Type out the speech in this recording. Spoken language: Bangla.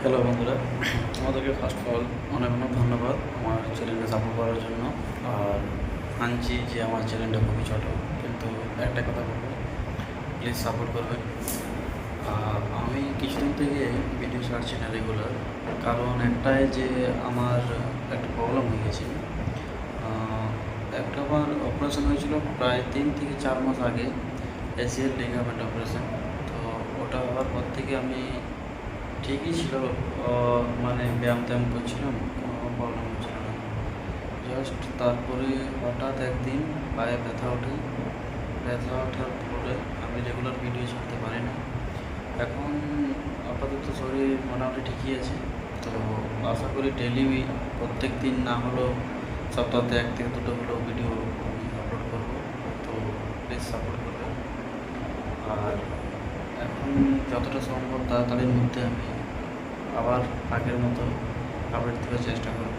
হ্যালো বন্ধুরা, আমাদেরকে ফার্স্ট অফ অল অনেক অনেক ধন্যবাদ আমার চ্যানেলকে সাপোর্ট করার জন্য। আর মানছি যে আমার চ্যানেলটা খুবই ছোটো, কিন্তু একটা কথা বলবো, প্লিজ সাপোর্ট করবেন। আমি কিছুদিন থেকে ভিডিও ছাড়ছি না রেগুলার, কারণ একটাই যে আমার একটা প্রবলেম হয়ে গেছে। একটা আমার অপারেশন হয়েছিল প্রায় 3 থেকে 4 মাস আগে, এসিএল লিগামেন্ট অপারেশন। তো ওটা হওয়ার পর থেকে আমি ঠিকই ছিল, মানে ব্যায়াম ট্যায়াম করছিলাম, কোনো প্রবলেম হচ্ছিল না। জাস্ট তারপরে হঠাৎ একদিন পায়ে ব্যথা ওঠে। ব্যথা ওঠার পরে আমি রেগুলার ভিডিও ছাড়তে পারি না। এখন আপাতত শরীর মোটামুটি ঠিকই আছে। তো আশা করি ডেলি প্রত্যেক দিন না হলেও সপ্তাহে 1 থেকে 2টো হলেও ভিডিও আমি আপলোড করবো। তো প্লিজ সাপোর্ট করবেন। আর এখন যতটা সম্ভব তাড়াতাড়ির মধ্যে আমি আবার আগের মতো আপডেট দেওয়ার চেষ্টা করব।